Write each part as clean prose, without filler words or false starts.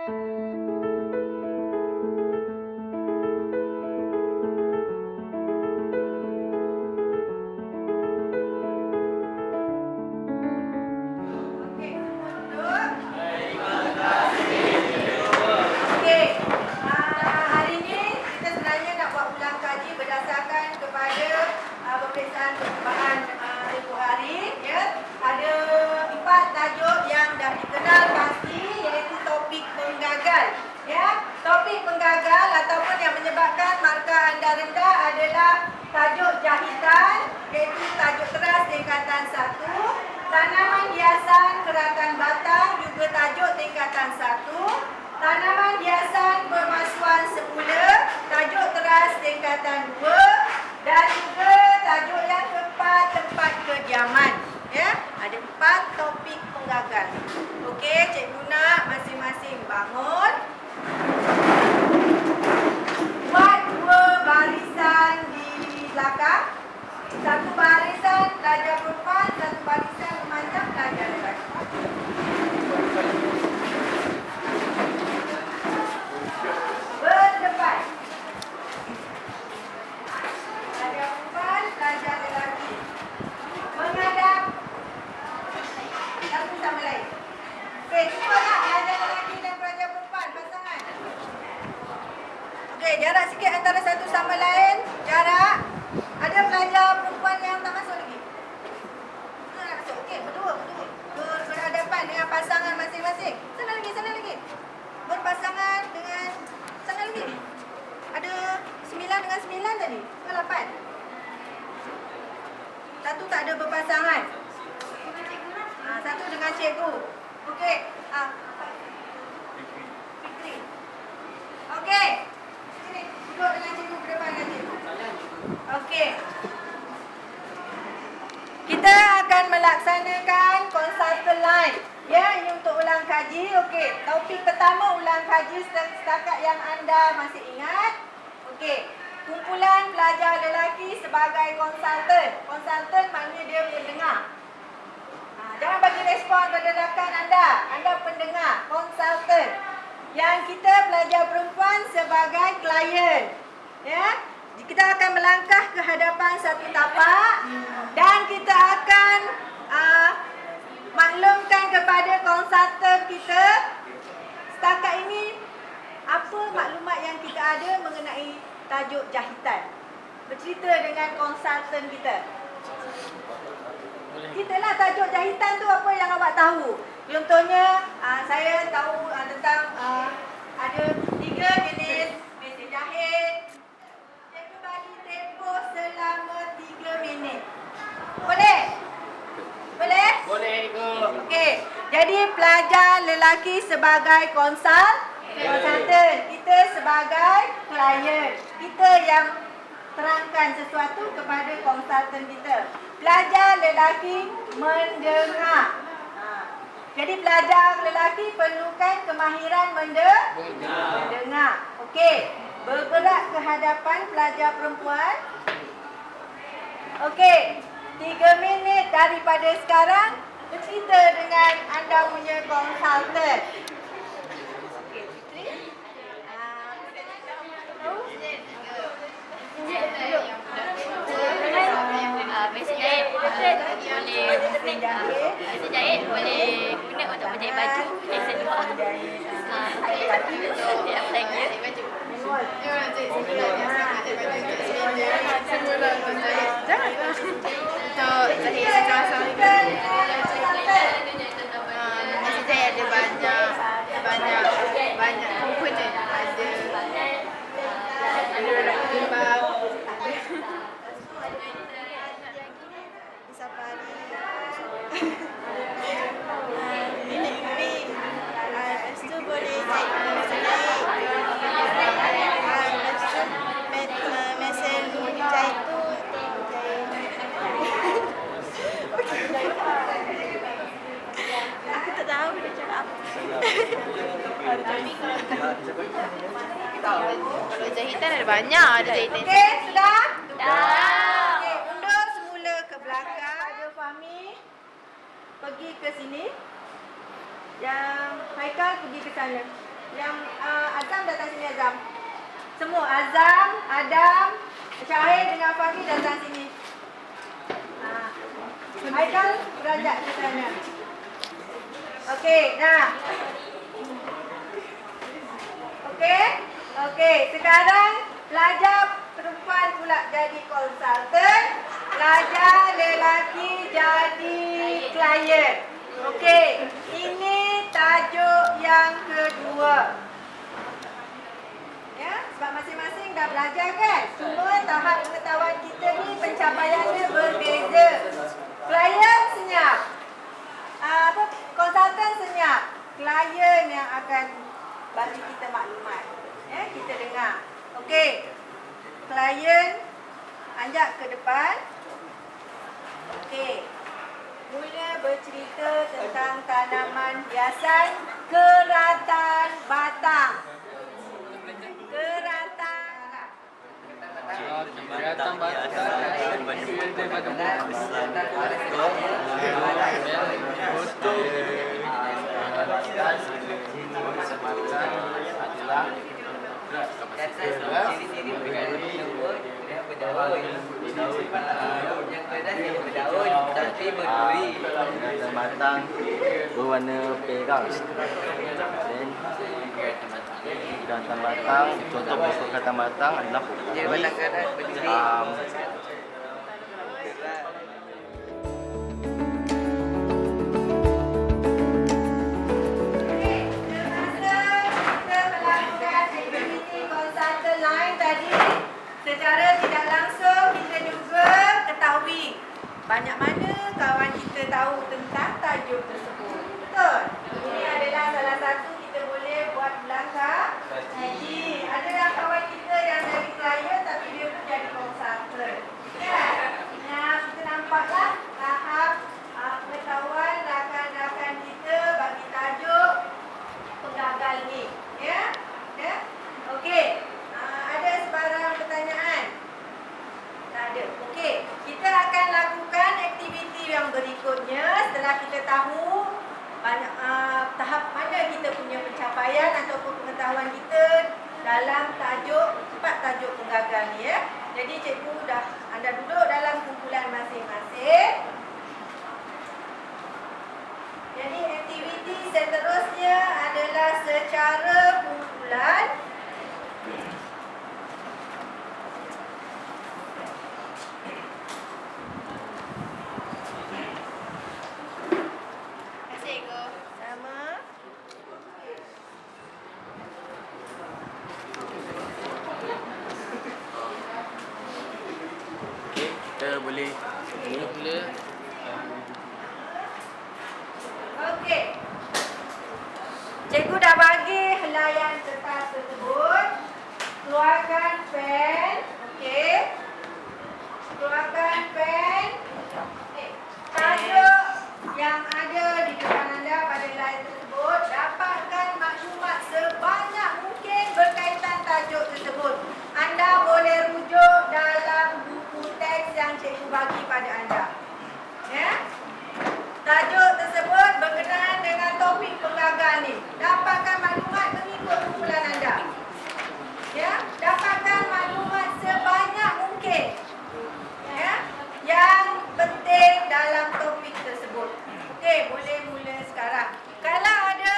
Pemeriksaan percubaan tempoh hari, ya. Ada 4 tajuk yang dah dikenal pasti, iaitu topik penggagal, ya. Topik penggagal ataupun yang menyebabkan markah anda rendah adalah tajuk jahitan, iaitu tajuk keras tingkatan 1, tanaman hiasan keratan batang, juga tajuk tingkatan 1, tanaman hiasan permasuan semula, tajuk keras tingkatan 2, dan juga tajuk yang keempat, tempat kediaman. Ya, ada 4 topik penggagal. Okey, cikgu nak masing-masing bangun. Buat 2 barisan di belakang. 1 barisan pelajar perempuan, 1 barisan memanjang pelajar lelaki. Berdepan. Pelajar perempuan, pelajar lelaki. Menghadap satu sama lain. Okey, cukuplah pelajar lelaki dan pelajar perempuan, pasangan. Okey, jarak sikit antara satu sama lain. Jarak. Ada pelajar perempuan yang tak masuk lagi? Tak masuk. Okey, berdua. Berhadapan dengan pasangan masing-masing. Sana lagi. Berpasangan dengan sana lagi. Ada 9 dengan 9 tadi? Ke 8? Satu tak ada berpasangan. Satu dengan cikgu. Okey. Fikri. Okey. Sini, duduk dengan cikgu, berdepan dengan cikgu. Okey. Kita akan melaksanakan konsultan line. Ya, ini untuk ulang kaji. Okey, topik pertama ulang kaji setakat yang anda masih ingat. Okey, kumpulan pelajar lelaki sebagai konsultan. Konsultan maknanya dia pendengar. Jangan bagi respon pada rakan anda. Anda pendengar, konsultan. Yang kita pelajar perempuan sebagai klien. Ya, kita akan melangkah ke hadapan satu tapak dan kita akan maklumkan kepada konsultan kita setakat ini apa maklumat yang kita ada mengenai tajuk jahitan. Bercerita dengan konsultan kita. Itulah tajuk jahitan tu apa yang awak tahu. Contohnya saya tahu tentang ada 3 jenis mesin jahit. Cikgu bagi tempoh selama 3 minit. Boleh? Boleh? Boleh ikut. Okey. Jadi pelajar lelaki sebagai konsultan, kita sebagai klien. Kita yang terangkan sesuatu kepada konsultan kita. Pelajar lelaki mendengar. Jadi pelajar lelaki perlukan kemahiran mendengar. Okey. Bergerak ke hadapan pelajar perempuan. Okey. 3 minit daripada sekarang bercerita dengan anda punya konsultan. Okey, Fitri. Mesin jahit boleh guna untuk menjahit baju. Mesin dua. Apa lagi? Untuk jahit sekasar juga. Mesin jahit ada banyak komponen. Ada timbang. Safari. Lepas tu boleh jahit mesin jahit. Mesin jahit tu aku tak tahu dia cakap apa. Kalau jahitan ada banyak, ada jahitan. Okey, sudah? Dah. Okey, undur semula ke belakang. Ada Fahmi pergi ke sini. Yang Haikal pergi ke sana. Yang Azam datang sini Azam. Semua Azam, Adam, Syahid dengan Fahmi datang sini. Haikal beranjak ke sana. Okey, nah. Okey, sekarang pelajar perempuan pula jadi konsultan, pelajar lelaki jadi klien. Okey, ini tajuk yang kedua. Ya, sebab masing-masing dah belajar kan? Cuma tahap pengetahuan kita ni pencapaiannya berbeza. Klien senyap. Konsultan senyap. Klien yang akan bagi kita maklumat. Ya, kita dengar. Okey. Klien anjak ke depan. Okey. Mula bercerita tentang tanaman hiasan keratan batang. Keratan batang ciri-ciri dia berdaun. Yang keras dia berdaun tapi berduri. Keratan batang berwarna perak. Keratan batang, contoh bentuk keratan batang adalah Dia batang keras berduri. Secara tidak langsung kita juga ketahui banyak mana kawan kita tahu tentang tajuk tersebut. Betul? Ini adalah salah satu kita boleh buat belakang. Jadi ada yang kawan kita yang dari klien tapi dia pun jadi konsultan. Kan? Nah, kita nampaklah tahap pengetahuan rakan-rakan kita bagi tajuk penggagal ni. Ya? Ya? Okey. Ada sebarang pertanyaan? Tak ada. Okey, kita akan lakukan aktiviti yang berikutnya setelah kita tahu banyak tahap mana kita punya pencapaian ataupun pengetahuan kita dalam empat tajuk penggagal ni ya. Jadi cikgu anda duduk dalam kumpulan masing-masing. Jadi aktiviti seterusnya adalah secara kumpulan. Kita boleh mula. Okey. Cikgu dah bagi helaian kertas tersebut. Keluarkan pen. Okey. Keluarkan pen. Tajuk yang ada di depan anda pada helaian tersebut, dapatkan maklumat sebanyak mungkin berkaitan tajuk tersebut. Anda boleh rujuk dalam buku teks yang cikgu bagi pada anda. Ya? Tajuk tersebut berkenaan dengan topik penggagal ni. Dapatkan maklumat mengikut kumpulan anda. Ya? Dapatkan maklumat sebanyak mungkin. Ya? Yang penting dalam topik tersebut. Okey, boleh mula sekarang. Kalau ada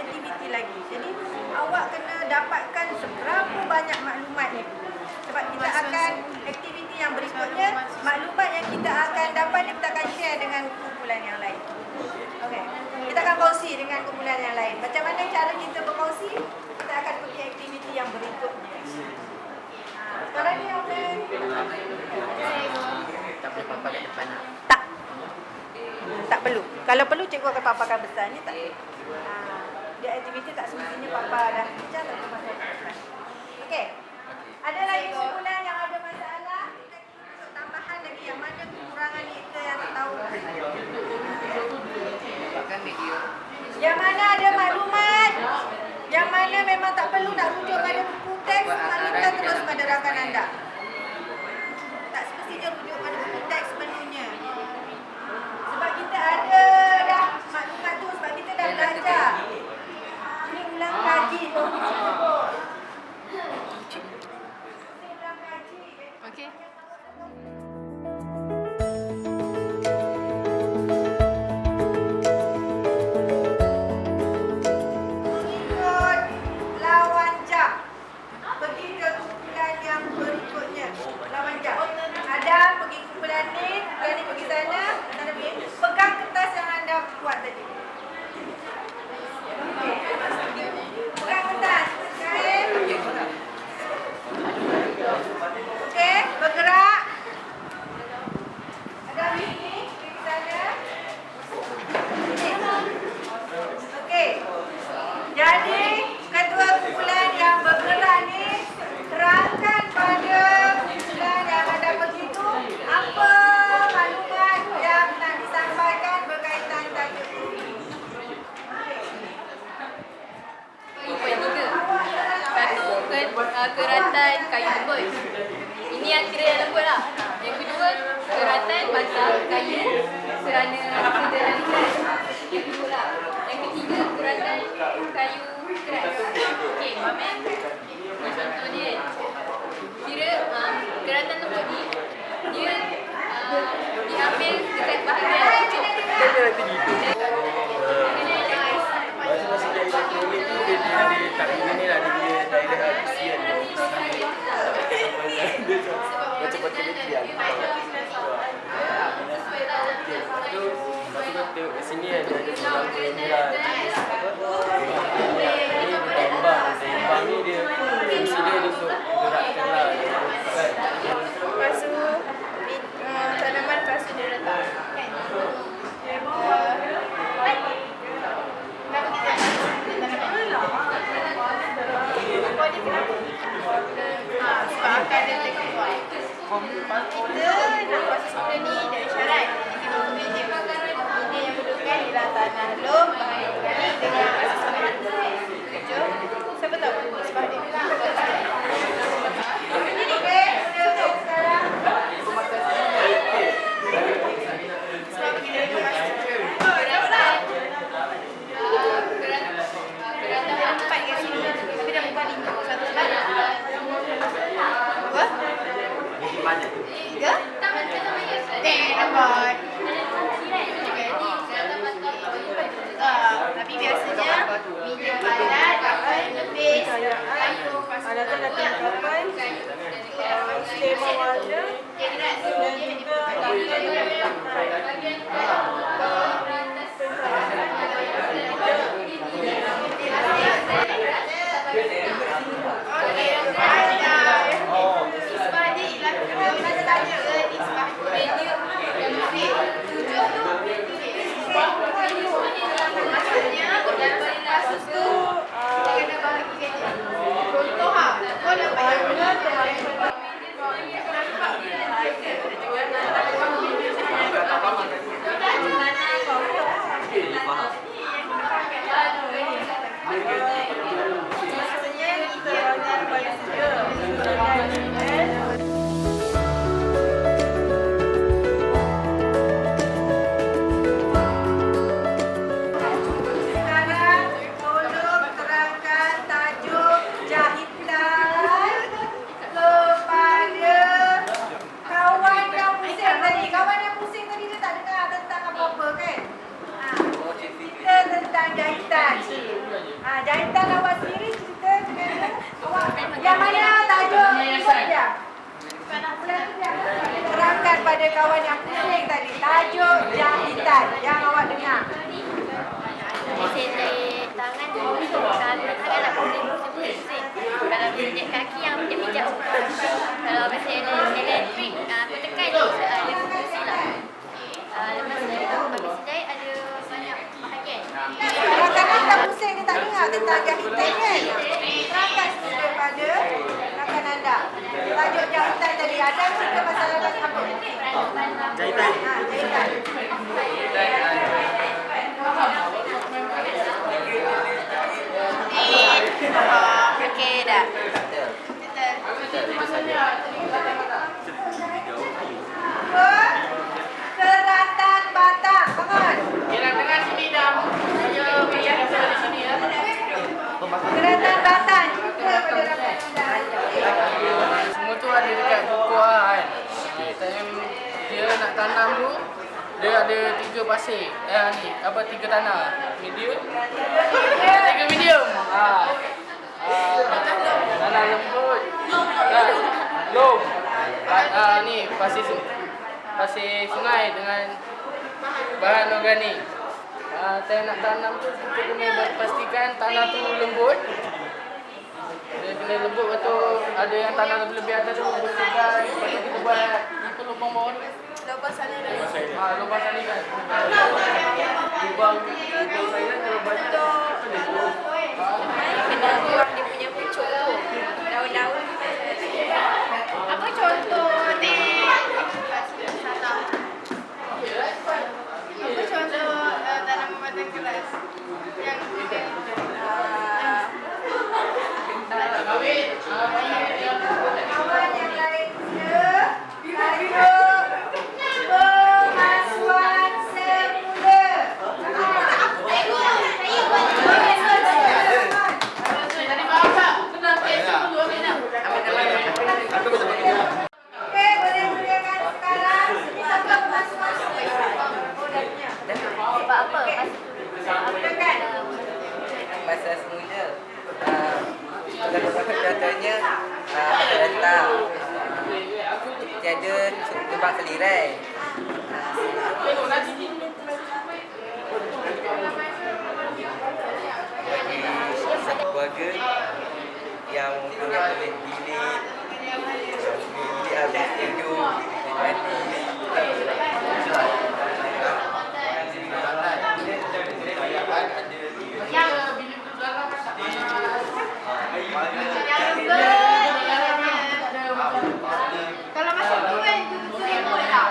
aktiviti lagi. Jadi awak kena dapatkan seberapa banyak maklumat ni. Sebab kita akan aktiviti yang berikutnya, maklumat yang kita akan dapat ni kita akan share dengan kumpulan yang lain. Okey. Kita akan kongsi dengan kumpulan yang lain. Macam mana cara kita berkongsi? Kita akan pergi aktiviti yang berikutnya. Sekarang ni apa? Tak boleh papak kat depan lah. Tak. Tak perlu. Kalau perlu cikgu akan paparkan besar ni tak. Dia aktiviti tak semestinya papa dah bincang tak termasuk. Okey. Ada lagi kumpulan yang ada masalah? Untuk tambahan lagi yang mana kekurangan kita yang tak tahu. Pakai video. Yang mana ada maklumat, yang mana memang tak perlu nak rujuk pada buku teks, maklumat terus pada rakan anda. Tak semestinya rujuk pada buku teks sepenuhnya. Sebab kita ada dah maklumat tu, sebab kita dah belajar. Ini ulang kaji. Okey. Mengikut lawan jam. Pergi ke kumpulan yang berikutnya. Lawan jam. Adam pergi kumpulan ni pergi sana. Sana pergi. Pegang kertas yang anda buat tadi. Okey. Pegang kertas. Okey. Okey, bergerak. Ada ini di sana. Okey. Jadi, ketua kumpulan yang bergerak ni terangkan pada kumpulan yang ada pergi tu apa maklumat yang nak disampaikan berkaitan tajuk ini. Poin 3. Satu, keratan kayu lembut. Ini yang kira yang lembut lah. Yang kedua, keratan basah kayu kerana sederhana. Yang kedua lah. Yang ketiga, keratan kayu keras. Okey, faham eh? Contoh dia. Kira keratan lembut ni, dia diambil dekat bahagian pucuk. Masa-masa jadi teknologi tu dia ada tak ni lah dia daerah kesian. Macam telemetri lah. Lepas tu tengok kat sini ada seorang kamera. Ini Bambang ni dia fungsi dia untuk gerakkan lah. Lepas tu tanaman lepas tu dia letak. Sebab akan dia terkeluar. Kita nak proses benda ni dari syarat. Kita media yang perlukan ialah tanah lom, bahan organik dengan proses benda. Jom, siapa tahu sebab dia. Sebab kita kemas. Kerana 4 kat sini. Tapi dah bukan 5. Satu sebab. Apa? 3. Nampak. Tapi biasanya medium padat akan lebih kayu Alatan datang kapan? Skema warna dan juga Contoh kau dapat jahitan awak sendiri cerita dengan awak. Yang mana tajuk dia? Terangkan pada kawan yang pusing tadi. Tajuk jahitan yang awak dengar. Mesin jahit tangan tu, kalau tangan nak pusing-pusing. Kalau mesin kaki yang pijak-pijak. Kalau mesin elektrik, aku tekan je, dia pusing lah. Lepas tu, habis jahit ada banyak bahagian. Rakan anda pusing ni tak dengar tentang jahitan kan? Terangkan sedikit kepada rakan anda. Tajuk jahitan tadi. Ada cerita pasal apa? Jahitan. Jahitan. Okey dah. Keratan batang. Bangun. Dengan sini dah. Keratan batang. Cerita pada rakan anda. Semua tu ada dekat buku kan. Time dia nak tanam tu, dia ada 3 pasir. Ni apa 3 tanah. Medium. 3 medium. Tanah lembut. Lom. Ni pasir sungai dengan bahan organik. Time nak tanam tu kita kena pastikan tanah tu lembut. Dia kena lembut, lepas tu ada yang tanah lebih atas tu bersihkan. Lepas tu kita buat apa lubang bawah tu? Lubang salinan. Lubang salinan. Lubang salinan kalau banyak Kena buang dia punya pucuk tu. Daun-daun. Apa contoh apa contoh tanaman batang keras yang kita Kawan yang lain dia tajuk pemasuan semula. Okey, boleh mulakan sekarang. Apa pemasuan semula? Apa? Tekan. Masa semula contohnya datang tiada tebak selirai. Bagi keluarga yang punya bilik habis tidur kalau masuk tu kan lembut tak?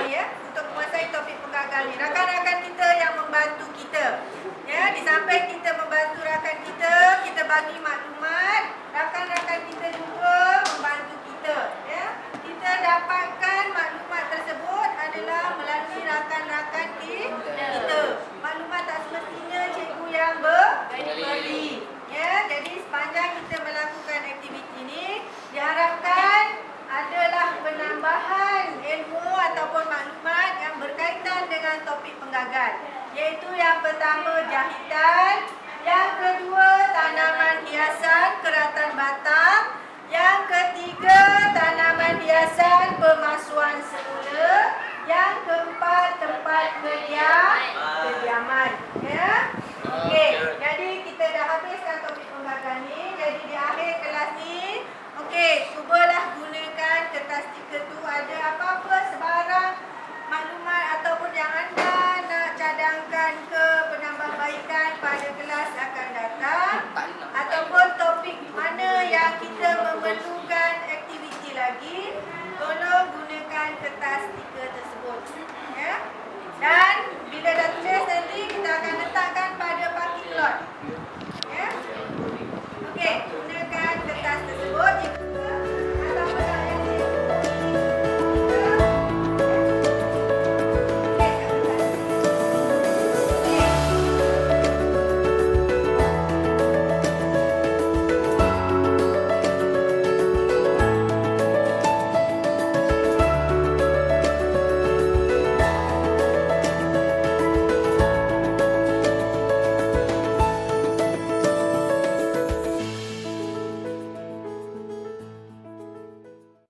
Ya, untuk menguasai topik penggagal ni, rakan-rakan kita yang membantu kita. Ya, di samping kita membantu rakan kita, kita bagi maklumat, rakan-rakan kita juga membantu kita. Ya, kita dapatkan maklumat tersebut adalah melalui rakan-rakan kita. Maklumat tak semestinya cikgu yang beri. Ya, jadi sepanjang kita melakukan aktiviti ini, diharapkan adalah penambahan ilmu ataupun maklumat yang berkaitan dengan topik penggagal, iaitu yang pertama jahitan, yang kedua tanaman hiasan keratan batang, yang ketiga tanaman hiasan pemasuan semula, yang keempat tempat kerja